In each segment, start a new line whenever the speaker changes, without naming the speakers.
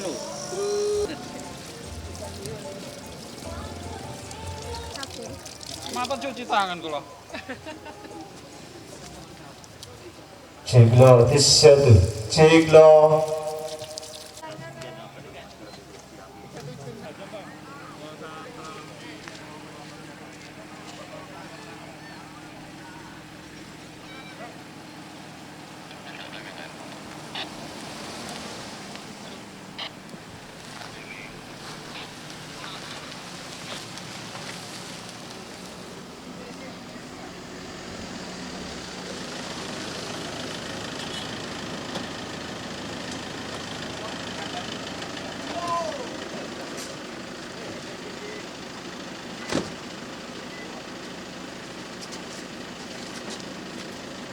lho. Mata cuci tangan kula.
Cek lo, tes satu. Cek lo.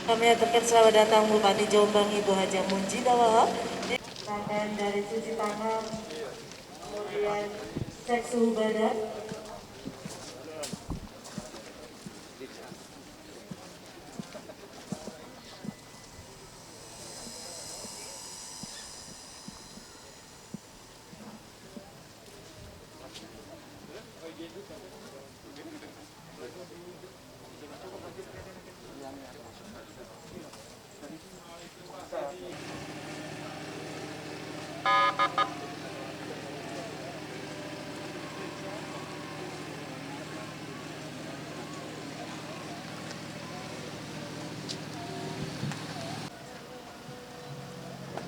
Kami aturkan selamat datang Bupati Jombang Ibu Haja Munjidah Wahab. Tangan dari cuci tangan, kemudian cek suhu badan.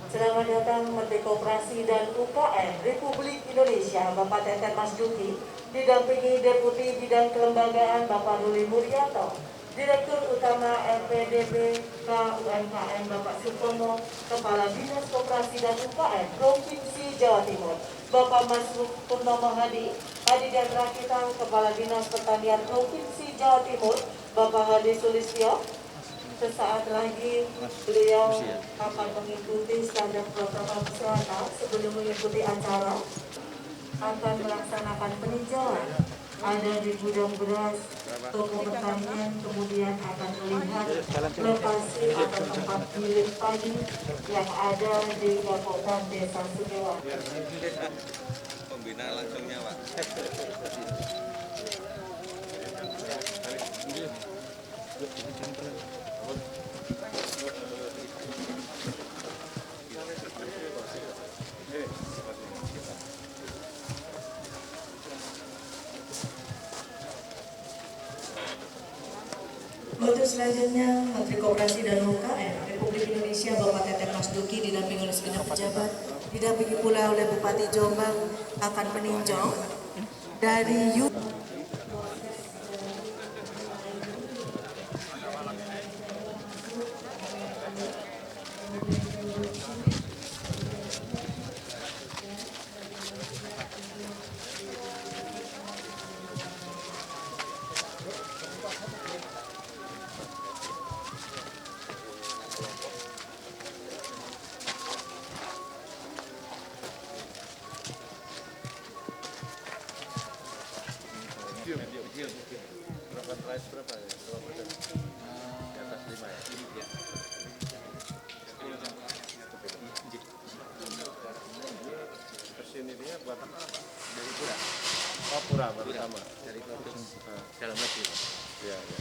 Selamat datang Menteri Koperasi dan UKM Republik Indonesia Bapak Teten Mas Duki, didampingi Deputi Bidang Kelembagaan Bapak Ruli Muryanto, Direktur Utama LPDB KUMKM Bapak Supomo, Kepala Dinas Koperasi dan UKM Provinsi Jawa Timur Bapak Mas Purnomo Hadi, Hadi dan Rakita, Kepala Dinas Pertanian Provinsi Jawa Timur Bapak Hadi Sulistyo. Sesaat lagi beliau akan mengikuti standar protokol kesehatan sebelum mengikuti acara, akan melaksanakan peninjauan. Ada di gudang beras, toko pertanian, kemudian akan melihat lokasi atau tempat giling padi yang ada di Kabupaten Desa Sukewan.
Pembina langsungnya, Pak.
Untuk selanjutnya, Menteri Koperasi dan UKM Republik Indonesia Bapak Teten Mas Duki didampingi oleh segenap pejabat, didampingi pula oleh Bupati Jombang akan meninjau dari
Berapa price berapa ya? Berapa persen? Di atas 5 ya? Persen ini buat apa, Pak? Dari pura. Oh, pura baru sama. Dari produk dalam negeri. Iya, iya.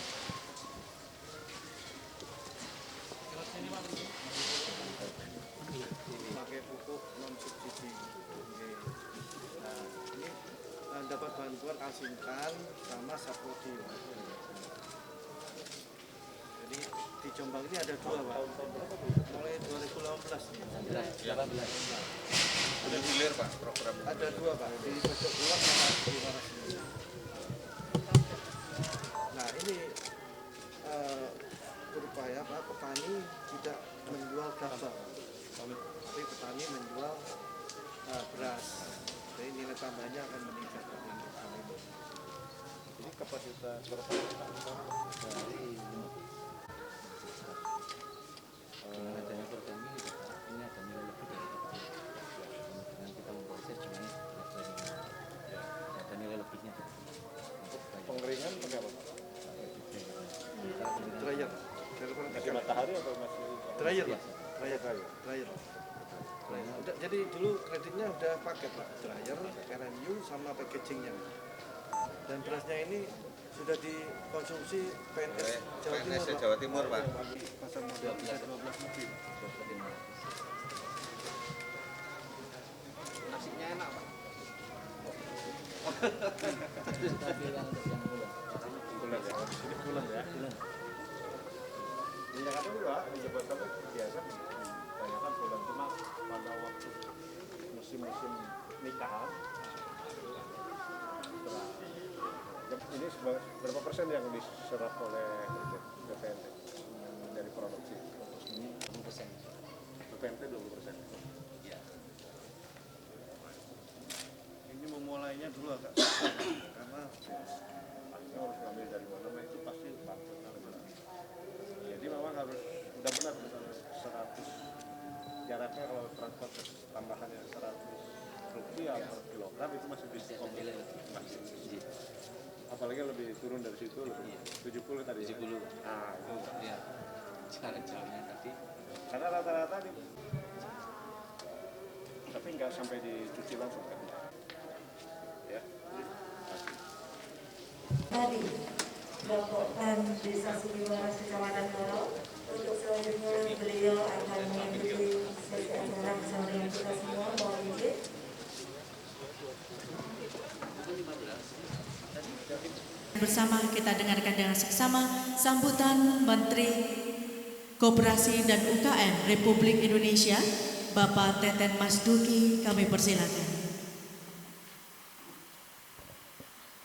Pakai pupuk non subsidi. Nah, ini dapat bantuan Asingkan sama Sapodi. Jadi di Jombang ini ada dua, Pak. Mulai 2018 nih. Ya. Sudah hilir, Pak, program. Ada dua, Pak, di Pojok Kulon sama di Warasini. Nah, ini berupaya, Pak, petani tidak menjual gabah, tapi petani menjual beras. Jadi nilai tambahnya akan meningkat. Ini kapasitas berapa dari dengan adanya program ini ada nilai lebih dari dengan kita memproses cuma ada nilai lebihnya. Untuk pengeringan pakai apa? Dryer. Masih matahari atau masih dryer, Pak? Dryer. Udah, jadi dulu kreditnya udah paket Pak, dryer, RMU sama packagingnya. Dan berasnya ini sudah dikonsumsi PNS Jawa Timur, Pak.
Jawa Timur, Pak.
Pasar modal bisa 12 lebih.
Nasinya enak, Pak.
Bulan ya, ini bulan ya. Di Jakarta juga di Jabodetabek biasa kebanyakan bulan, cuma pada waktu musim-musim nikahan. Ini berapa persen yang diserap oleh BPNT dari produksi? Ini 20%. BPNT 20%.
Iya. Ini memulainya dulu agak susah karena
harus ngambil dari mana, nah itu pasti marketnya lebih berat. Jadi memang harus udah benar misalnya 100 jaraknya, kalau transport tambahannya 100 rupiah per kilogram itu masih bisa masih. Apalagi lebih turun dari situ lebih 70 tadi. 70. Nah itu.
Iya. Cara-caranya tadi.
Karena rata-rata nih. Tapi nggak sampai dicuci langsung kan? Ya.
Tadi Bapak Desa Sugiwaras Kecamatan Toro. Untuk selanjutnya beliau akan mengikuti sesi acara bersama dengan kita semua. Mohon izin.
Bersama kita dengarkan dengan seksama sambutan Menteri Koperasi dan UKM Republik Indonesia, Bapak Teten Mas Duki. Kami persilakan.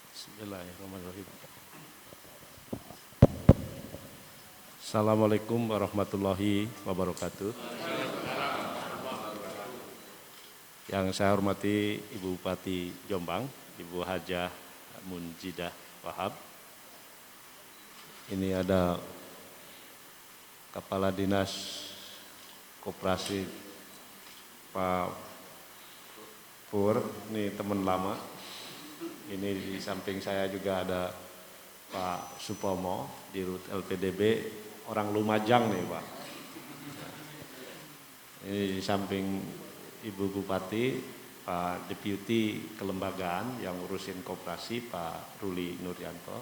Bismillahirrahmanirrahim. Assalamualaikum warahmatullahi wabarakatuh. Yang saya hormati Ibu Bupati Jombang, Ibu Hajah Munjidah Wahab. Ini ada Kepala Dinas Koperasi Pak Pur, ini teman lama. Ini di samping saya juga ada Pak Supomo di Rut LPDB, orang Lumajang nih Pak. Ini di samping Ibu Bupati, Pak Deputi Kelembagaan yang ngurusin koperasi Pak Ruli Nuryanto,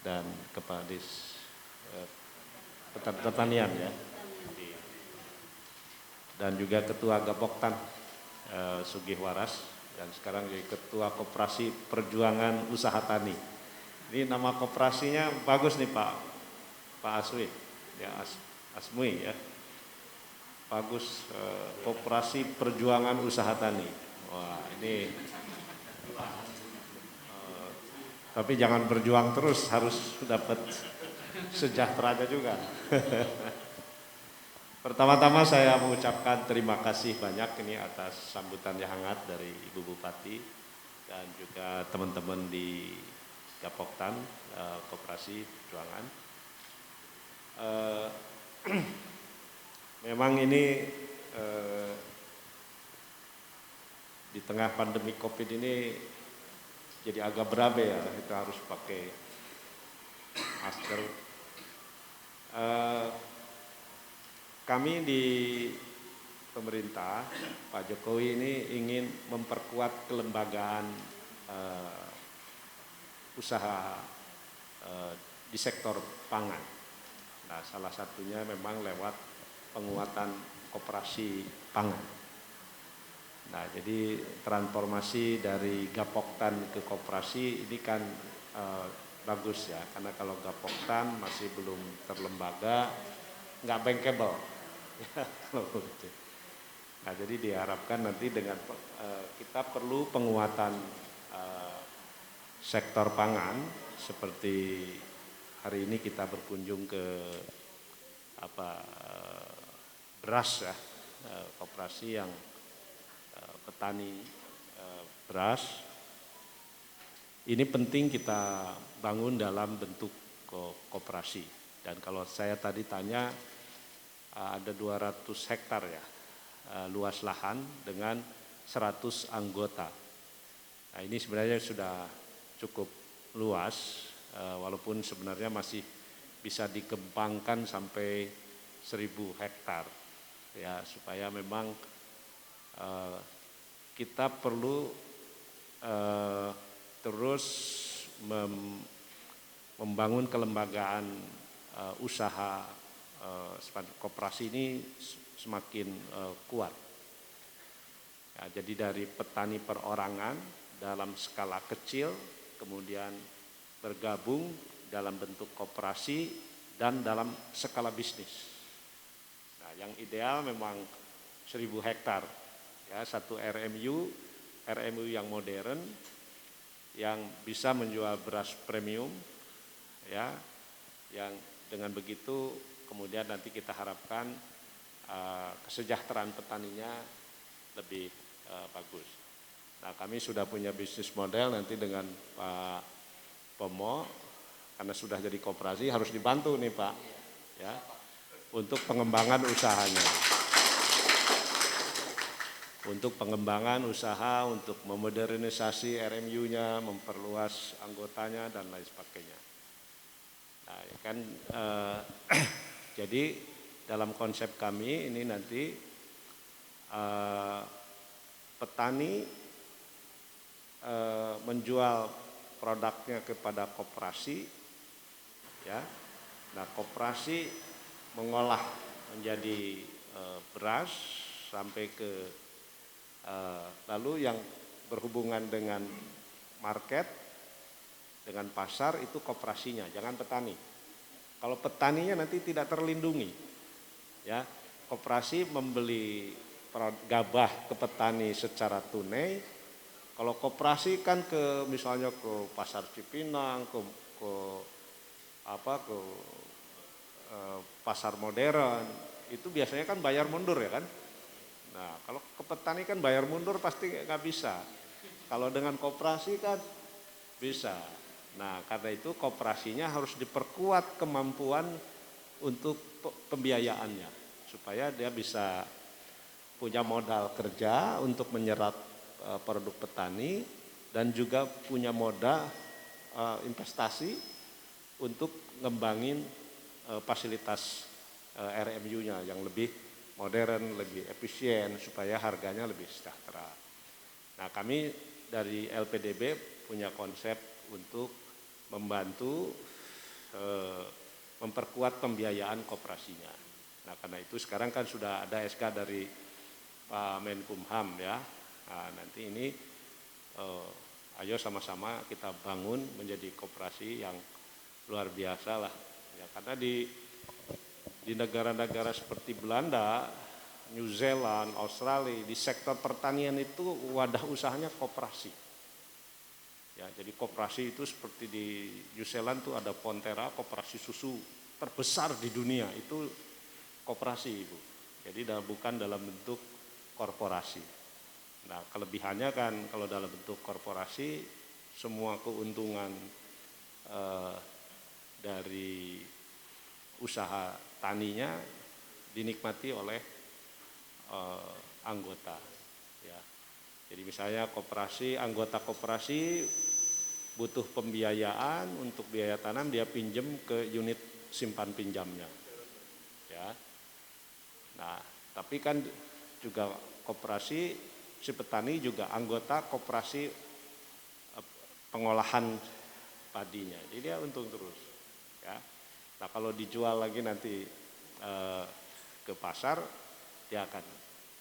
dan Kepala Pertanian ya, dan juga Ketua Gapoktan Sugih Waras, dan sekarang jadi Ketua Koperasi Perjuangan Usaha Tani. Ini nama koperasinya bagus nih Pak Aswi ya, Asmui ya, bagus, Koperasi Perjuangan Usaha Tani. Wah ini, tapi jangan berjuang terus, harus dapat sejahteranya juga. Pertama-tama saya mengucapkan terima kasih banyak ini atas sambutan yang hangat dari Ibu Bupati dan juga teman-teman di Gapoktan Koperasi Perjuangan. Memang ini di tengah pandemi COVID ini jadi agak berabe ya, kita harus pakai masker. Kami di pemerintah, Pak Jokowi ini ingin memperkuat kelembagaan usaha di sektor pangan. Nah, salah satunya memang lewat penguatan koperasi pangan. Nah, jadi transformasi dari Gapoktan ke koperasi ini kan bagus ya, karena kalau Gapoktan masih belum terlembaga, nggak bankable. Nah, jadi diharapkan nanti dengan kita perlu penguatan sektor pangan, seperti hari ini kita berkunjung ke beras ya, koperasi yang petani beras. Ini penting kita bangun dalam bentuk koperasi. Dan kalau saya tadi tanya, ada 200 hektar ya luas lahan dengan 100 anggota. Nah, ini sebenarnya sudah cukup luas, walaupun sebenarnya masih bisa dikembangkan sampai 1000 hektar ya, supaya memang kita perlu terus membangun kelembagaan usaha koperasi ini semakin kuat. Ya, jadi dari petani perorangan dalam skala kecil, kemudian bergabung dalam bentuk koperasi dan dalam skala bisnis. Nah, yang ideal memang 1.000 hektar, ya, satu RMU yang modern, yang bisa menjual beras premium, ya, yang dengan begitu kemudian nanti kita harapkan kesejahteraan petaninya lebih bagus. Nah, kami sudah punya bisnis model nanti dengan Pak Pomo, karena sudah jadi koperasi harus dibantu nih Pak, ya, untuk pengembangan usahanya. Untuk pengembangan usaha, untuk memodernisasi RMU-nya, memperluas anggotanya dan lain sebagainya. Nah, ya kan, jadi dalam konsep kami ini nanti petani menjual produknya kepada koperasi, ya. Nah, koperasi mengolah menjadi beras sampai ke lalu yang berhubungan dengan market, dengan pasar itu koperasinya, jangan petani. Kalau petaninya nanti tidak terlindungi, ya. Koperasi membeli gabah ke petani secara tunai. Kalau koperasi kan ke misalnya ke pasar Cipinang, ke pasar modern, itu biasanya kan bayar mundur, ya kan. Nah, kalau ke petani kan bayar mundur pasti nggak bisa. Kalau dengan koperasi kan bisa. Nah, karena itu koperasinya harus diperkuat kemampuan untuk pembiayaannya, supaya dia bisa punya modal kerja untuk menyerap produk petani dan juga punya modal investasi untuk ngembangin fasilitas RMU-nya yang lebih modern, lebih efisien, supaya harganya lebih sejahtera. Nah, kami dari LPDB punya konsep untuk membantu memperkuat pembiayaan koperasinya. Nah, karena itu sekarang kan sudah ada SK dari Pak Menkumham, ya. Nah, nanti ini ayo sama-sama kita bangun menjadi koperasi yang luar biasa lah. Ya, karena di negara-negara seperti Belanda, New Zealand, Australia, di sektor pertanian itu wadah usahanya koperasi. Ya, jadi koperasi itu seperti di New Zealand tuh ada Fonterra, koperasi susu terbesar di dunia, itu koperasi Ibu. Jadi bukan dalam bentuk korporasi. Nah, kelebihannya kan kalau dalam bentuk korporasi semua keuntungan dari usaha taninya dinikmati oleh anggota, ya. Jadi misalnya koperasi, anggota koperasi butuh pembiayaan untuk biaya tanam, dia pinjem ke unit simpan pinjamnya, ya. Nah, tapi kan juga koperasi, si petani juga anggota koperasi pengolahan padinya, jadi dia untung terus, ya. Nah, kalau dijual lagi nanti ke pasar, dia akan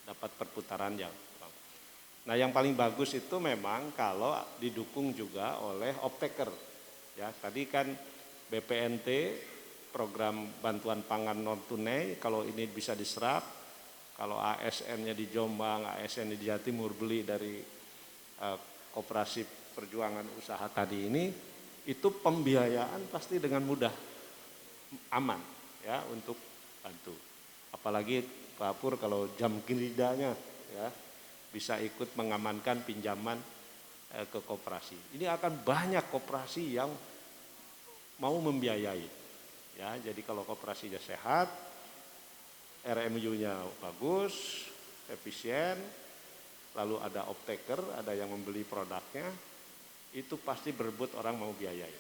dapat perputaran yang. Nah, yang paling bagus itu memang kalau didukung juga oleh off-taker, ya. Tadi kan BPNT, program bantuan pangan non tunai, kalau ini bisa diserap, kalau ASN-nya di Jombang, ASN di Jawa Timur beli dari koperasi perjuangan usaha tadi ini, itu pembiayaan pasti dengan mudah, aman, ya, untuk bantu. Apalagi Pak Pur kalau jam geridanya, ya, bisa ikut mengamankan pinjaman ke koperasi. Ini akan banyak koperasi yang mau membiayai, ya. Jadi kalau koperasinya sehat, RMU-nya bagus, efisien, lalu ada off-taker, ada yang membeli produknya, itu pasti berebut orang mau biayai.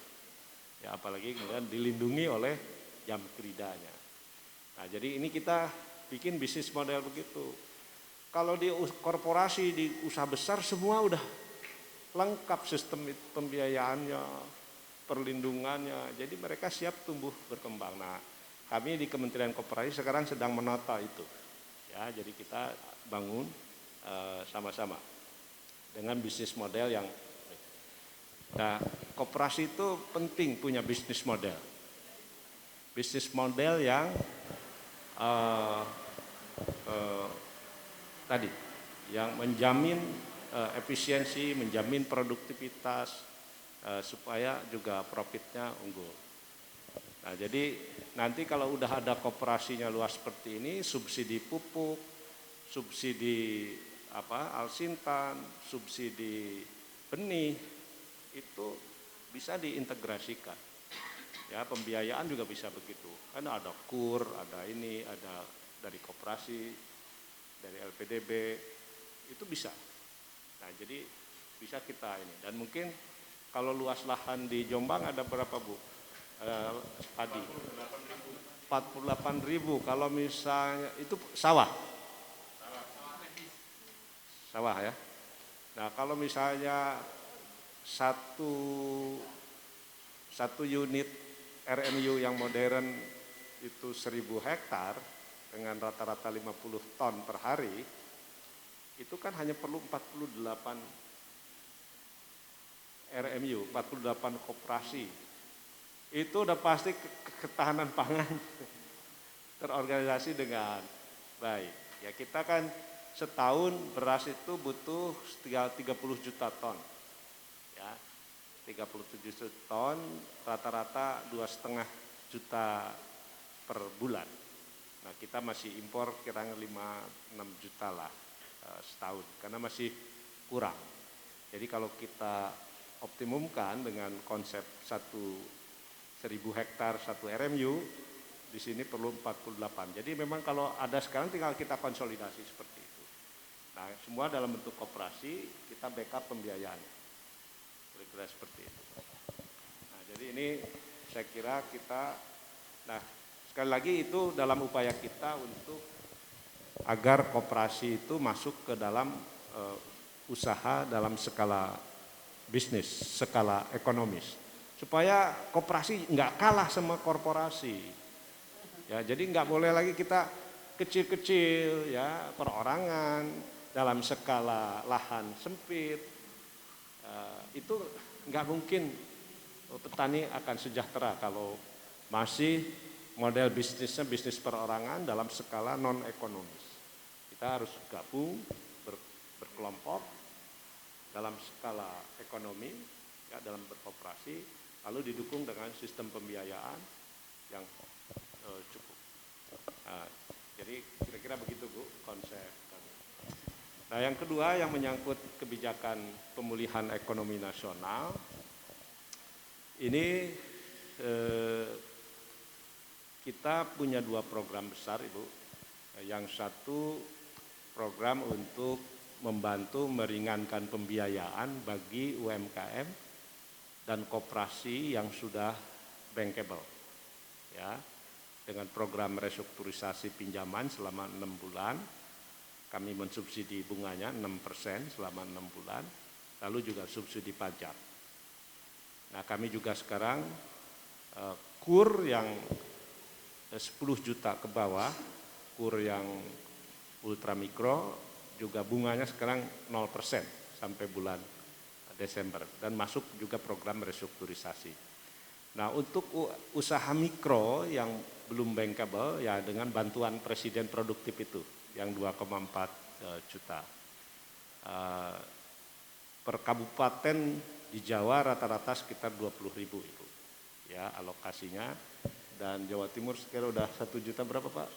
Ya, apalagi kemudian dilindungi oleh jam keridanya. Nah, jadi ini kita bikin bisnis model begitu. Kalau di korporasi, di usaha besar semua udah lengkap sistem pembiayaannya, perlindungannya. Jadi mereka siap tumbuh berkembang. Nah, kami di Kementerian Koperasi sekarang sedang menata itu. Ya, jadi kita bangun sama-sama dengan bisnis model yang. Nah, koperasi itu penting punya bisnis model. Bisnis model yang tadi, yang menjamin efisiensi, menjamin produktivitas, supaya juga profitnya unggul. Nah, jadi nanti kalau udah ada koperasinya luas seperti ini, subsidi pupuk, subsidi alsintan, subsidi benih, itu bisa diintegrasikan. Ya, pembiayaan juga bisa begitu. Kan ada KUR, ada ini, ada dari koperasi, dari LPDB, itu bisa. Nah, jadi bisa kita ini. Dan mungkin kalau luas lahan di Jombang ada berapa, Bu? Padi. 48.000. Kalau misalnya itu sawah. Sawah ya. Nah, kalau misalnya satu unit RMU yang modern itu 1.000 hektar dengan rata-rata 50 ton per hari, itu kan hanya perlu 48 RMU, 48 koperasi. Itu udah pasti ketahanan pangan terorganisasi dengan baik. Ya, kita kan setahun beras itu butuh 30 juta ton. Ya, 37 juta ton, rata-rata 2,5 juta per bulan. Nah, kita masih impor kira-kira 5-6 juta lah setahun, karena masih kurang. Jadi kalau kita optimumkan dengan konsep 1.000 hektar 1 RMU, di sini perlu 48. Jadi memang kalau ada sekarang tinggal kita konsolidasi seperti itu. Nah, semua dalam bentuk koperasi, kita backup pembiayaan. Kira-kira seperti itu. Nah, jadi ini saya kira kita, nah sekali lagi itu dalam upaya kita untuk agar koperasi itu masuk ke dalam usaha dalam skala bisnis, skala ekonomis. Supaya koperasi nggak kalah sama korporasi. Ya, jadi nggak boleh lagi kita kecil-kecil ya, perorangan dalam skala lahan sempit. Itu nggak mungkin petani akan sejahtera kalau masih model bisnisnya bisnis perorangan dalam skala non ekonomis. Kita harus gabung berkelompok dalam skala ekonomi, ya, dalam berkooperasi, lalu didukung dengan sistem pembiayaan yang cukup. Jadi kira-kira begitu, Bu, konsep kami. Nah, yang kedua yang menyangkut kebijakan pemulihan ekonomi nasional, ini kita punya 2 program besar, Ibu. Yang satu program untuk membantu meringankan pembiayaan bagi UMKM dan koperasi yang sudah bankable. Ya, dengan program restrukturisasi pinjaman selama 6 bulan. Kami mensubsidi bunganya 6% selama 6 bulan, lalu juga subsidi pajak. Nah, kami juga sekarang KUR yang 10 juta ke bawah, KUR yang ultramikro juga bunganya sekarang 0% sampai bulan Desember, dan masuk juga program restrukturisasi. Nah, untuk usaha mikro yang belum bankable, ya dengan bantuan Presiden Produktif itu yang 2,4 juta. Per kabupaten di Jawa rata-rata sekitar 20.000, Ibu. Ya, alokasinya. Dan Jawa Timur sekitar udah 1 juta berapa, Pak?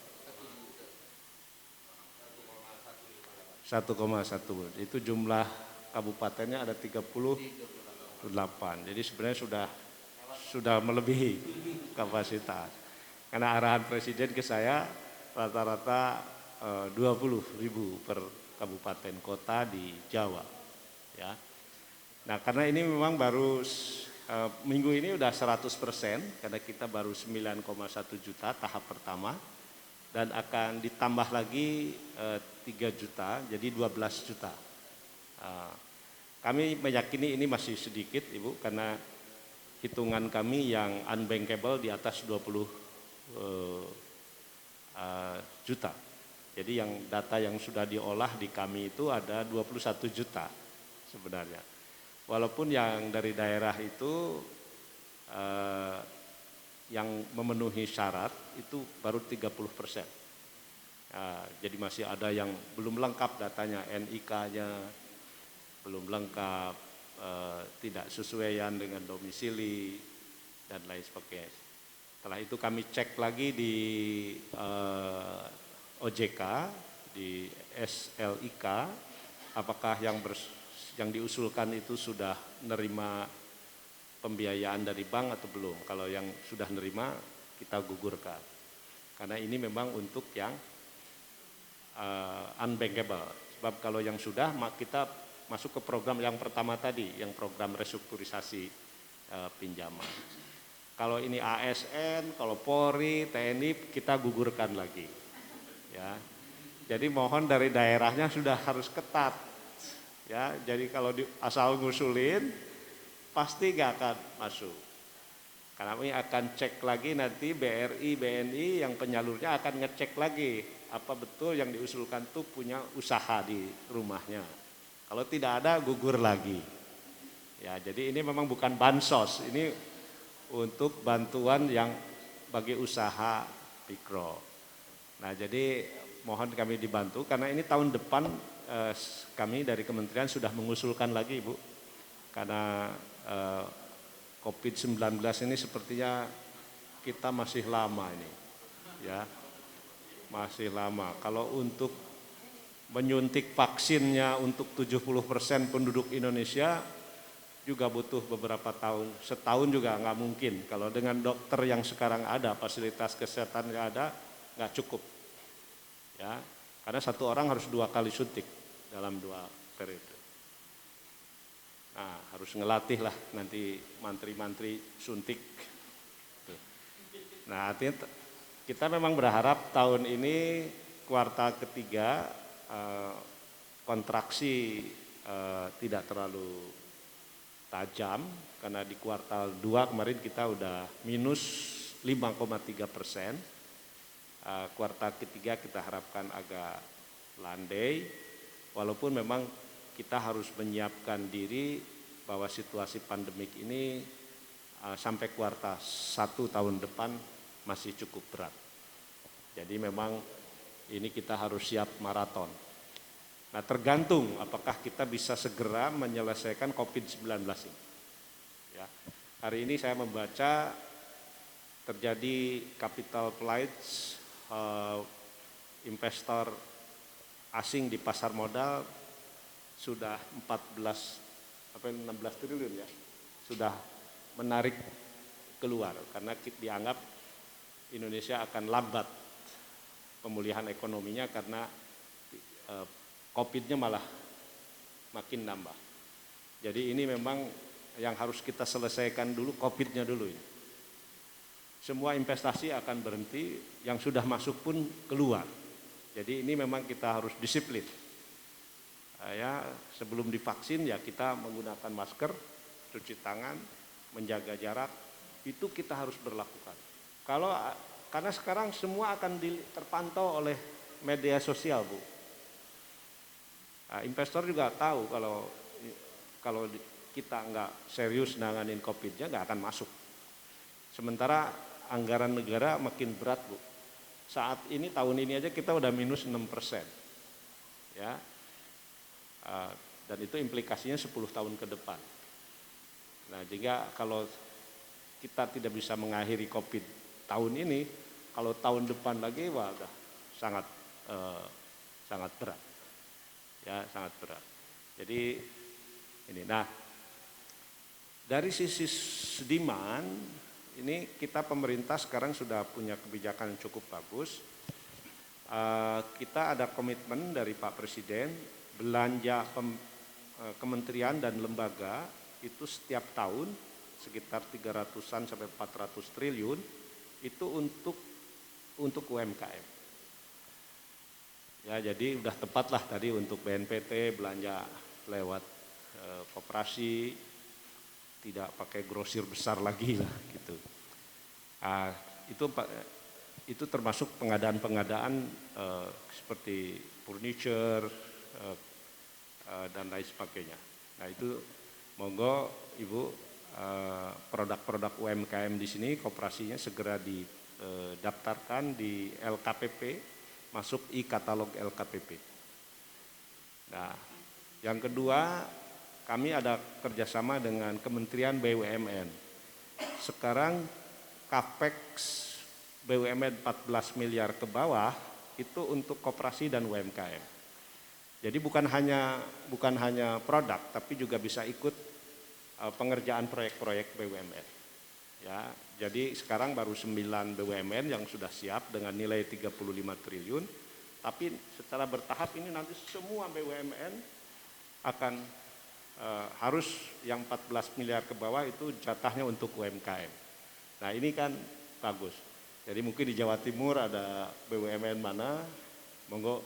1,1. Itu jumlah kabupatennya ada 38. Jadi sebenarnya sudah melebihi kapasitas. Karena arahan Presiden ke saya rata-rata 20.000 per kabupaten kota di Jawa. Ya. Nah, karena ini memang baru minggu ini udah 100%, karena kita baru 9,1 juta tahap pertama, dan akan ditambah lagi 3 juta, jadi 12 juta. Kami meyakini ini masih sedikit Ibu, karena hitungan kami yang unbankable di atas 20 juta. Jadi yang data yang sudah diolah di kami itu ada 21 juta sebenarnya. Walaupun yang dari daerah itu yang memenuhi syarat itu baru 30%. Jadi masih ada yang belum lengkap datanya, NIK-nya belum lengkap, tidak sesuaian dengan domisili dan lain sebagainya. Setelah itu kami cek lagi di OJK, di SLIK, apakah yang diusulkan itu sudah menerima pembiayaan dari bank atau belum. Kalau yang sudah menerima kita gugurkan. Karena ini memang untuk yang unbankable. Sebab kalau yang sudah kita masuk ke program yang pertama tadi, yang program restrukturisasi pinjaman. Kalau ini ASN, kalau Polri, TNI kita gugurkan lagi. Ya. Jadi mohon dari daerahnya sudah harus ketat. Ya, jadi kalau asal ngusulin pasti nggak akan masuk. Karena kami akan cek lagi nanti BRI, BNI yang penyalurnya akan ngecek lagi apa betul yang diusulkan itu punya usaha di rumahnya. Kalau tidak ada gugur lagi. Ya, jadi ini memang bukan bansos, ini untuk bantuan yang bagi usaha mikro. Nah, jadi mohon kami dibantu karena ini tahun depan kami dari kementerian sudah mengusulkan lagi Ibu. Karena COVID-19 ini sepertinya kita masih lama ini, ya masih lama. Kalau untuk menyuntik vaksinnya untuk 70% penduduk Indonesia juga butuh beberapa tahun, setahun juga nggak mungkin. Kalau dengan dokter yang sekarang ada, fasilitas kesehatan yang ada, nggak cukup, ya karena satu orang harus 2 kali suntik dalam 2 periode. Nah, harus ngelatih lah nanti mantri-mantri suntik. Nah, artinya kita memang berharap tahun ini kuartal ketiga kontraksi tidak terlalu tajam karena di kuartal 2 kemarin kita udah minus 5,3%. Kuartal ketiga kita harapkan agak landai, walaupun memang kita harus menyiapkan diri bahwa situasi pandemik ini sampai kuartal 1 tahun depan masih cukup berat. Jadi memang ini kita harus siap maraton. Nah, tergantung apakah kita bisa segera menyelesaikan COVID-19 ini. Ya. Hari ini saya membaca terjadi capital flights investor asing di pasar modal sudah 16 triliun ya, sudah menarik keluar karena dianggap Indonesia akan lambat pemulihan ekonominya karena COVID-nya malah makin nambah. Jadi ini memang yang harus kita selesaikan dulu COVID-nya dulu ini. Semua investasi akan berhenti, yang sudah masuk pun keluar. Jadi ini memang kita harus disiplin. Ya, sebelum divaksin ya kita menggunakan masker, cuci tangan, menjaga jarak, itu kita harus berlakukan. Karena sekarang semua akan terpantau oleh media sosial, Bu. Nah, investor juga tahu kalau kita nggak serius nanganin COVID-nya nggak akan masuk. Sementara anggaran negara makin berat, Bu. Saat ini tahun ini aja kita udah minus 6%. Ya. Dan itu implikasinya 10 tahun ke depan. Nah, jika kalau kita tidak bisa mengakhiri COVID tahun ini, kalau tahun depan lagi wah udah sangat berat. Ya, sangat berat. Jadi ini. Nah, dari sisi demand ini kita pemerintah sekarang sudah punya kebijakan yang cukup bagus. Kita ada komitmen dari Pak Presiden belanja kementerian dan lembaga itu setiap tahun sekitar 300-an sampai 400 triliun itu untuk UMKM. Ya, jadi udah tepat lah tadi untuk BNPT belanja lewat koperasi, tidak pakai grosir besar lagi lah gitu. Itu termasuk pengadaan-pengadaan seperti furniture dan lain sebagainya. Nah itu monggo Ibu, produk-produk UMKM di sini koperasinya segera didaftarkan di LKPP, masuk e-katalog LKPP. Nah yang kedua, kami ada kerjasama dengan Kementerian BUMN. Sekarang Capex BUMN 14 miliar ke bawah itu untuk koperasi dan UMKM. Jadi bukan hanya produk, tapi juga bisa ikut pengerjaan proyek-proyek BUMN. Ya, jadi sekarang baru 9 BUMN yang sudah siap dengan nilai 35 triliun, tapi secara bertahap ini nanti semua BUMN akan harus yang 14 miliar ke bawah itu jatahnya untuk UMKM. Nah ini kan bagus. Jadi mungkin di Jawa Timur ada BUMN mana, monggo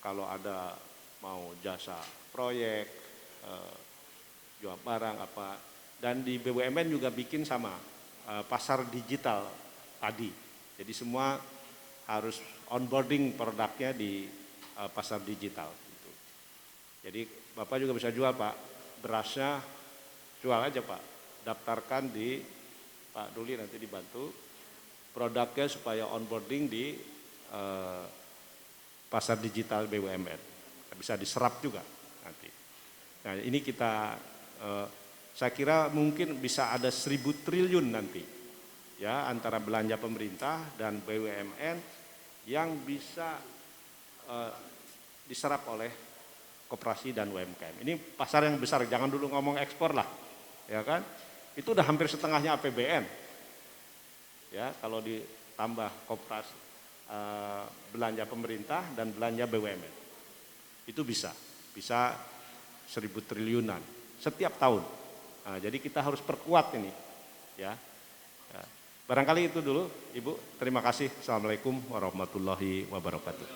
kalau ada mau jasa proyek, jual barang apa, dan di BUMN juga bikin sama pasar digital tadi. Jadi semua harus onboarding produknya di pasar digital. Gitu. Jadi Bapak juga bisa jual Pak, berasnya jual aja Pak, daftarkan di Pak Duli nanti dibantu produknya supaya onboarding di pasar digital BUMN, bisa diserap juga nanti. Nah ini kita, saya kira mungkin bisa ada 1.000 triliun nanti, ya antara belanja pemerintah dan BUMN yang bisa diserap oleh koperasi dan UMKM. Ini pasar yang besar, jangan dulu ngomong ekspor lah, ya kan? Itu udah hampir setengahnya APBN. Ya, kalau ditambah koperasi, belanja pemerintah dan belanja BUMN, itu bisa 1.000 triliunan setiap tahun. Nah, jadi kita harus perkuat ini, ya. Barangkali itu dulu, Ibu. Terima kasih. Assalamualaikum warahmatullahi wabarakatuh.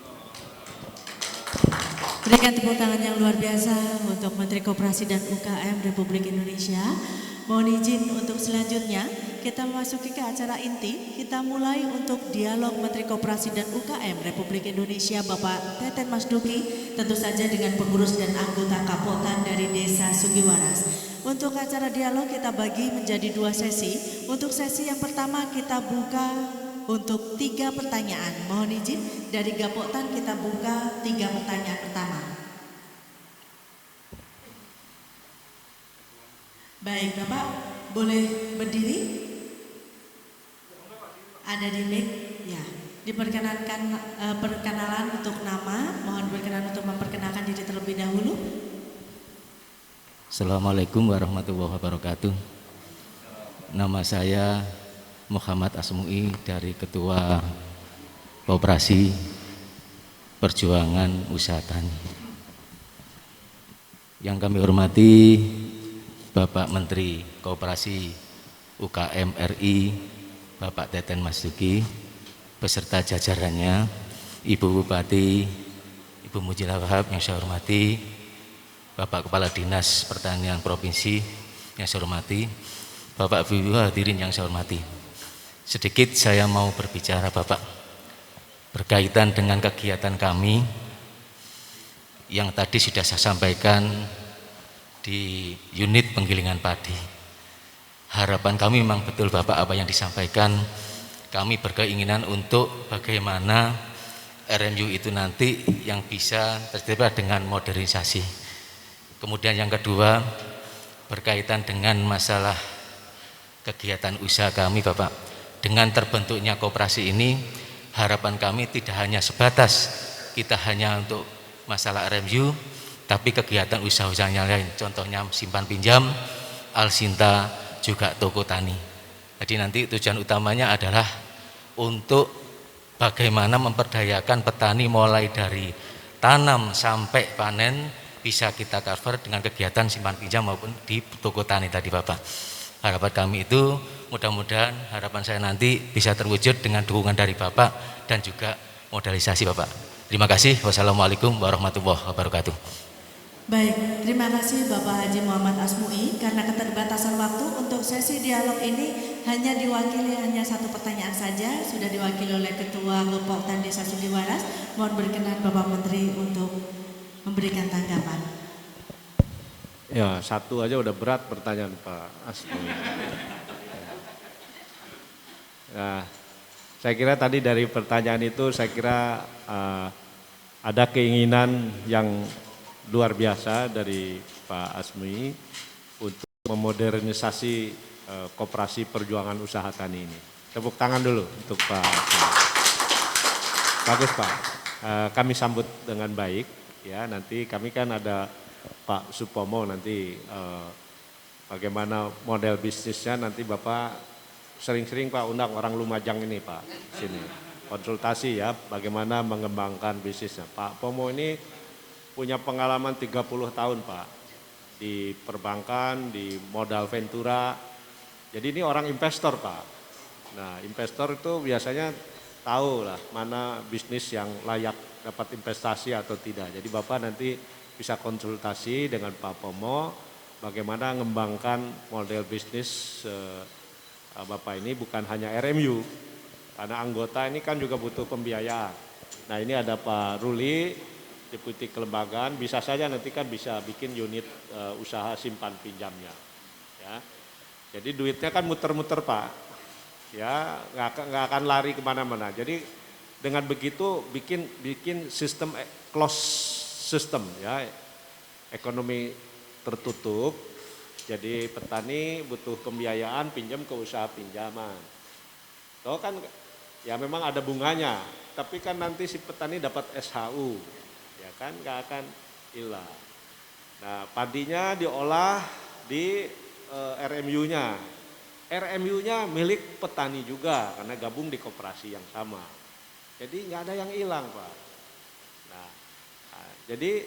Berikan tepuk tangan yang luar biasa untuk Menteri Koperasi dan UKM Republik Indonesia. Mohon izin untuk selanjutnya kita memasuki ke acara inti. Kita mulai untuk dialog Menteri Koperasi dan UKM Republik Indonesia Bapak Teten Mas Duki, tentu saja dengan pengurus dan anggota Kapotan dari Desa Sugiwaras. Untuk acara dialog kita bagi menjadi 2 sesi. Untuk sesi yang pertama kita buka untuk 3 pertanyaan. Mohon izin dari Gapotan kita buka 3 pertanyaan pertama. Baik Bapak, boleh berdiri? Ada di mic? Ya. Diperkenankan perkenalan untuk nama. Mohon berkenan untuk memperkenalkan diri terlebih dahulu.
Assalamualaikum warahmatullahi wabarakatuh. Nama saya Muhammad Asmui dari Ketua Koperasi Perjuangan Usaha Tani. Yang kami hormati Bapak Menteri Koperasi UKM RI, Bapak Teten Mas Duki, beserta jajarannya, Ibu Bupati, Ibu Mujila Wahab yang saya hormati, Bapak Kepala Dinas Pertanian Provinsi yang saya hormati, Bapak Ibu hadirin yang saya hormati. Sedikit saya mau berbicara Bapak berkaitan dengan kegiatan kami yang tadi sudah saya sampaikan di unit penggilingan padi. Harapan kami memang betul Bapak apa yang disampaikan. Kami berkeinginan untuk bagaimana RMU itu nanti yang bisa terlibat dengan modernisasi. Kemudian yang kedua berkaitan dengan masalah kegiatan usaha kami Bapak. Dengan terbentuknya koperasi ini, harapan kami tidak hanya sebatas kita hanya untuk masalah RMU, tapi kegiatan usaha-usaha yang lain, contohnya simpan pinjam, Alsinta, juga toko tani. Jadi nanti tujuan utamanya adalah untuk bagaimana memperdayakan petani mulai dari tanam sampai panen bisa kita cover dengan kegiatan simpan pinjam maupun di toko tani tadi Bapak. Harapan kami itu mudah-mudahan harapan saya nanti bisa terwujud dengan dukungan dari Bapak dan juga modalisasi Bapak. Terima kasih. Wassalamualaikum warahmatullahi wabarakatuh.
Baik, terima kasih Bapak Haji Muhammad Asmui. Karena keterbatasan waktu untuk sesi dialog ini hanya diwakili satu pertanyaan saja, sudah diwakili oleh Ketua Gepoktan Desa Sudiwaras. Mohon berkenan Bapak Menteri untuk memberikan tanggapan.
Ya, satu aja udah berat pertanyaan Pak Asmui. Nah, saya kira tadi dari pertanyaan itu saya kira ada keinginan yang luar biasa dari Pak Asmui untuk memodernisasi Koperasi Perjuangan Usaha Tani ini. Tepuk tangan dulu untuk Pak Asmui. Bagus Pak, kami sambut dengan baik ya. Nanti kami kan ada Pak Supomo nanti bagaimana model bisnisnya nanti Bapak sering-sering Pak undang orang Lumajang ini Pak sini konsultasi ya bagaimana mengembangkan bisnisnya. Pak Pomo ini punya pengalaman 30 tahun Pak di perbankan, di modal ventura. Jadi ini orang investor Pak. Nah investor itu biasanya tahu lah mana bisnis yang layak dapat investasi atau tidak. Jadi Bapak nanti bisa konsultasi dengan Pak Pomo bagaimana mengembangkan model bisnis Bapak ini bukan hanya RMU, karena anggota ini kan juga butuh pembiayaan. Nah ini ada Pak Ruli, Deputi Kelembagaan, bisa saja nanti kan bisa bikin unit usaha simpan pinjamnya. Ya. Jadi duitnya kan muter-muter Pak, ya nggak akan lari kemana-mana. Jadi dengan begitu bikin sistem close system ya, ekonomi tertutup. Jadi petani butuh pembiayaan pinjam ke usaha pinjaman. Toh kan ya memang ada bunganya, tapi kan nanti si petani dapat SHU, ya kan nggak akan hilang. Nah padinya diolah di RMU-nya. RMU-nya milik petani juga karena gabung di koperasi yang sama. Jadi nggak ada yang hilang Pak. Nah jadi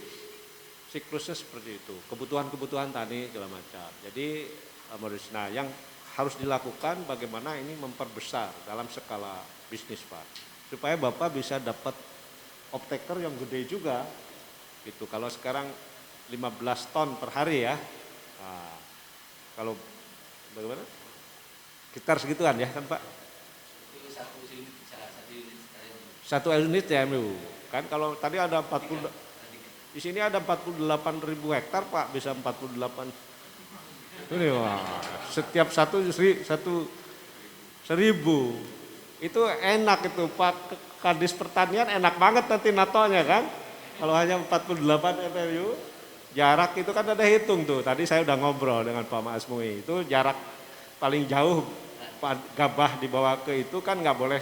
siklusnya seperti itu, kebutuhan-kebutuhan tani segala macam. Jadi nah yang harus dilakukan bagaimana ini memperbesar dalam skala bisnis Pak. Supaya Bapak bisa dapat off-taker yang gede juga. Gitu. Kalau sekarang 15 ton per hari ya. Nah, kalau bagaimana? Sekitar segituan ya kan Pak? Satu unit ya MU. Kan kalau tadi ada 40 di sini ada 48.000 hektar Pak, bisa 48. Ini wah, setiap satu 1.000. Itu enak itu Pak, Kadis Pertanian enak banget nanti natonya kan. Kalau hanya 48 MU, jarak itu kan ada hitung tuh. Tadi saya udah ngobrol dengan Pak Asmui, itu jarak paling jauh gabah dibawa ke itu kan nggak boleh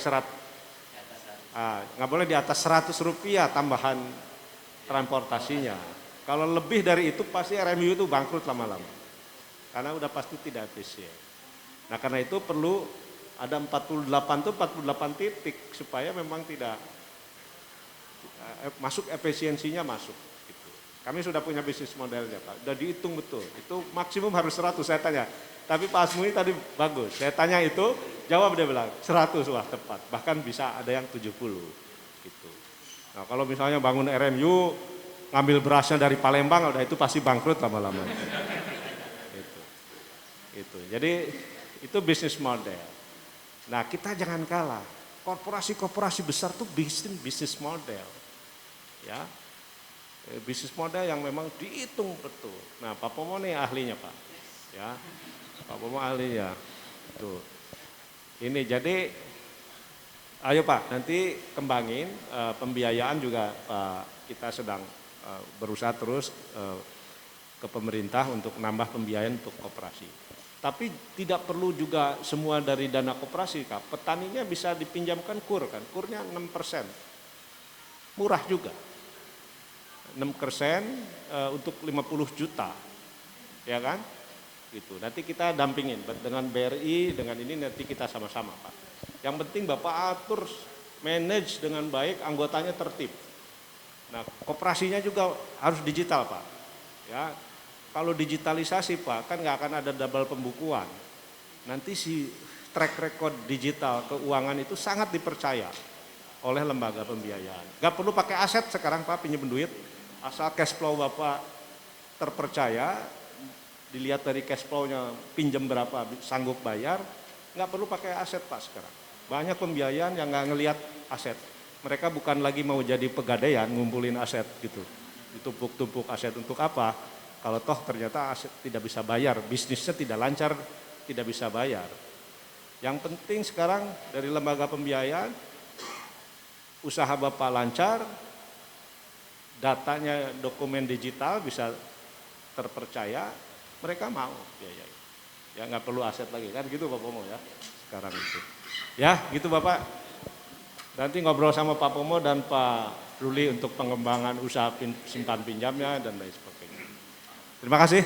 nggak boleh di atas Rp100 tambahan transportasinya. Kalau lebih dari itu pasti RMU itu bangkrut lama-lama. Karena udah pasti tidak efisien. Nah karena itu perlu ada 48 tuh 48 titik supaya memang tidak masuk efisiensinya masuk. Gitu. Kami sudah punya bisnis modelnya Pak, udah dihitung betul. Itu maksimum harus 100 saya tanya. Tapi Pak Asmui tadi bagus, saya tanya itu jawab dia bilang 100 wah tepat. Bahkan bisa ada yang 70 gitu. Nah kalau misalnya bangun RMU, ngambil berasnya dari Palembang, udah itu pasti bangkrut lama-lama. Itu. Jadi itu bisnis model. Nah kita jangan kalah, korporasi-korporasi besar tuh bisnis model. Ya, bisnis model yang memang dihitung betul. Nah Pak Pomo nih ahlinya Pak. Ya, Pak Pomo ahlinya. Tuh. Ini jadi ayo Pak, nanti kembangin pembiayaan juga kita sedang berusaha terus ke pemerintah untuk nambah pembiayaan untuk koperasi. Tapi tidak perlu juga semua dari dana koperasi Kak. Petaninya bisa dipinjamkan kur kan, kurnya 6%. Murah juga. 6% untuk 50 juta. Ya kan? Gitu. Nanti kita dampingin dengan BRI, dengan ini nanti kita sama-sama Pak. Yang penting Bapak atur, manage dengan baik, anggotanya tertib. Nah, koperasinya juga harus digital Pak. Ya, kalau digitalisasi Pak, kan nggak akan ada double pembukuan. Nanti si track record digital keuangan itu sangat dipercaya oleh lembaga pembiayaan. Nggak perlu pakai aset sekarang Pak pinjam duit, asal cash flow Bapak terpercaya, dilihat dari cash flow-nya pinjam berapa sanggup bayar, nggak perlu pakai aset Pak sekarang. Banyak pembiayaan yang nggak ngelihat aset. Mereka bukan lagi mau jadi pegadaian ngumpulin aset gitu. Ditumpuk-tumpuk aset untuk apa? Kalau toh ternyata aset tidak bisa bayar, bisnisnya tidak lancar, tidak bisa bayar. Yang penting sekarang dari lembaga pembiayaan, usaha Bapak lancar, datanya dokumen digital bisa terpercaya, mereka mau biayai. Ya nggak perlu aset lagi kan gitu Pak Pomo ya sekarang itu. Ya gitu Bapak. Nanti ngobrol sama Pak Pomo dan Pak Ruli untuk pengembangan usaha simpan pinjamnya dan lain sebagainya. Terima kasih.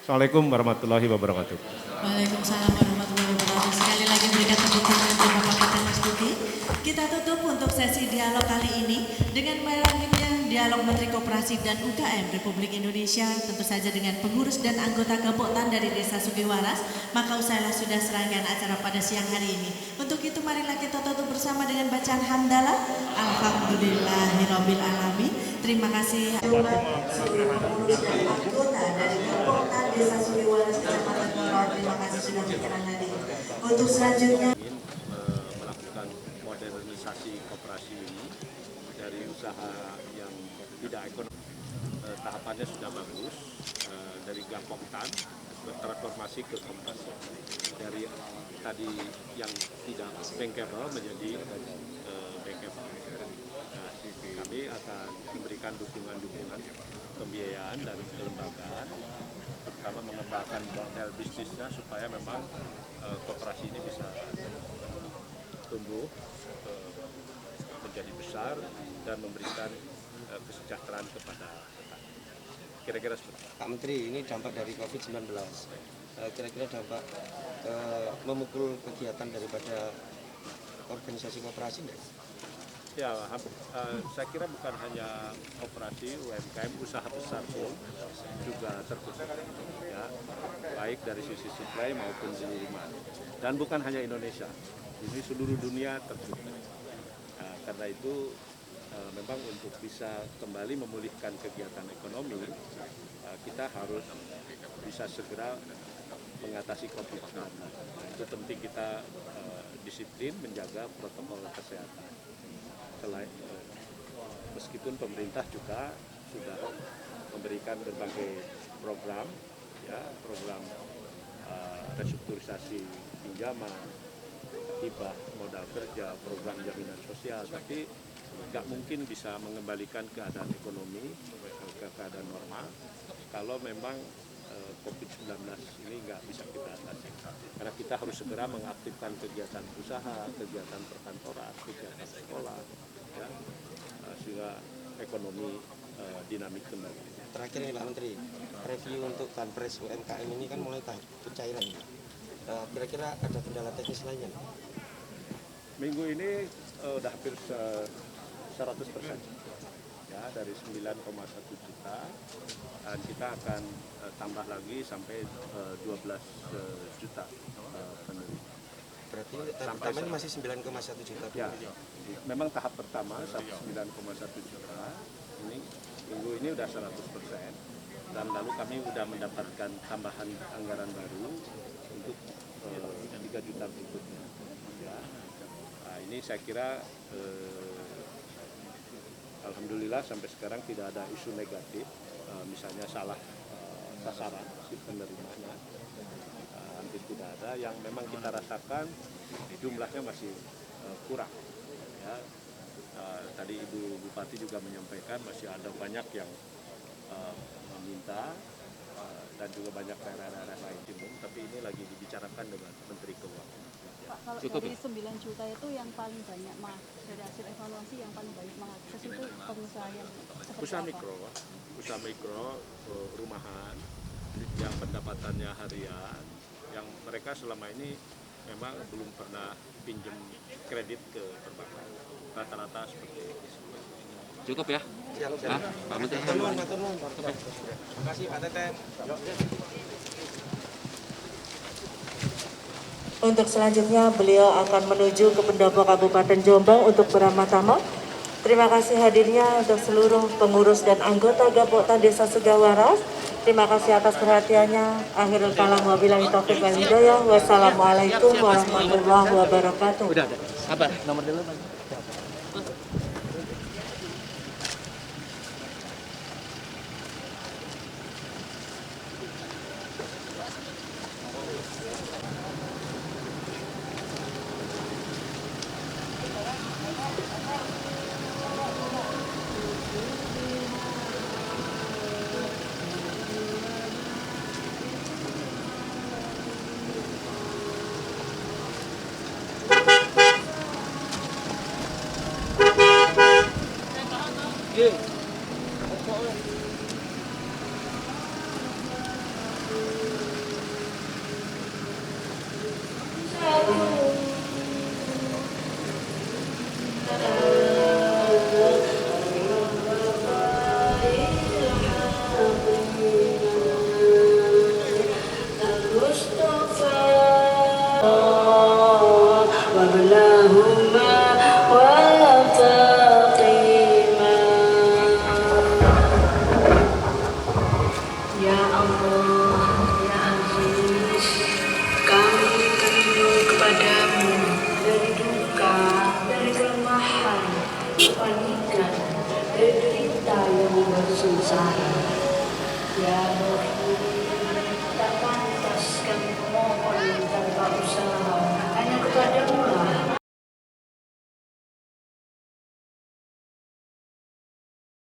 Assalamualaikum warahmatullahi wabarakatuh.
Waalaikumsalam warahmatullahi wabarakatuh. Sekali lagi berikan tepuk tangan untuk Bapak Teten Mas Duki. Kita tutup untuk sesi dialog kali ini dengan melanjutnya dialog Menteri Koperasi dan UKM Republik Indonesia, tentu saja dengan pengurus dan anggota Gapoktan dari Desa Sugiwaras. Maka usailah sudah serangkaian acara pada siang hari ini. Untuk itu marilah kita tutup bersama dengan bacaan hamdalah. Alhamdulillahirabbil alamin. Terima kasih.
Seluruh pengurus dan anggota dari Gapoktan Desa Sugiwaras Kecamatan Ngorok, terima kasih sudah berkenan hadir. Untuk selanjutnya
Melakukan modernisasi koperasi ini dari usaha yang tidak ekonomi, tahapannya sudah bagus, dari Gapoktan bertransformasi ke koperasi, dari tadi yang tidak bankable menjadi bankable. Nah, kami akan memberikan dukungan-dukungan pembiayaan dan kelembagaan, terutama mengembangkan model bisnisnya supaya memang koperasi ini bisa tumbuh menjadi besar dan memberikan kesejahteraan kepada petani. Kira-kira seperti itu.
Pak Menteri, ini dampak dari COVID-19. Kira-kira dampak memukul kegiatan daripada organisasi koperasi enggak?
Ya, saya kira bukan hanya koperasi, UMKM, usaha besar pun juga terpusat, ya, baik dari sisi supply maupun demand. Dan bukan hanya Indonesia, ini seluruh dunia terpusat. Nah, karena itu memang untuk bisa kembali memulihkan kegiatan ekonomi, kita harus bisa segera mengatasi COVID-19. Itu penting kita disiplin menjaga protokol kesehatan. Meskipun pemerintah juga sudah memberikan berbagai program, ya, program restrukturisasi pinjaman, hibah modal kerja, program jaminan sosial, tapi nggak mungkin bisa mengembalikan keadaan ekonomi ke keadaan normal kalau memang COVID-19 ini nggak bisa kita atasi. Karena kita harus segera mengaktifkan kegiatan usaha, kegiatan perkantoran, kegiatan sekolah, ya, sehingga ekonomi dinamik kembali.
Terakhir nih Pak Menteri, review untuk Banpres UMKM ini kan mulai tahap pencairan. Kira-kira ada kendala teknis lainnya?
Minggu ini udah hampir 100%, ya, dari 9,1 juta, dan kita akan tambah lagi sampai 12 juta penerima.
Berarti tahap pertama ini masih 9,1 juta.
Ya, memang tahap pertama 9,1 juta, ini minggu ini udah 100%, dan lalu kami udah mendapatkan tambahan anggaran baru untuk 3 juta berikutnya. Ya. Nah, ini saya kira alhamdulillah sampai sekarang tidak ada isu negatif, misalnya salah sasaran si penerimanya, hampir tidak ada. Yang memang kita rasakan jumlahnya masih kurang. Ya. Tadi Ibu Bupati juga menyampaikan masih ada banyak yang meminta, dan juga banyak daerah-daerah lain timur, tapi ini lagi dibicarakan dengan Menteri Keuangan.
Pak, kalau dari 9 juta itu yang paling banyak dari hasil evaluasi yang paling banyak mengakses itu pengusaha yang
usaha mikro, usaha mikro, rumahan, yang pendapatannya harian, yang mereka selama ini memang belum pernah pinjam kredit ke perbankan, rata-rata seperti itu.
Cukup ya?
Siap.
Pak Menteri.
Terima kasih Pak Teten.
Untuk selanjutnya beliau akan menuju ke pendopo Kabupaten Jombang untuk beramal tamak. Terima kasih hadirnya untuk seluruh pengurus dan anggota Gapoktan Desa Sugawaras. Terima kasih atas perhatiannya. Akhirul kalam wabillahi taufiq wal hidayah. Wassalamualaikum warahmatullahi wabarakatuh.
Udah ada. Apa? Nomor dulu Pak.
Kepanikan, dari derita yang bersusah. Ya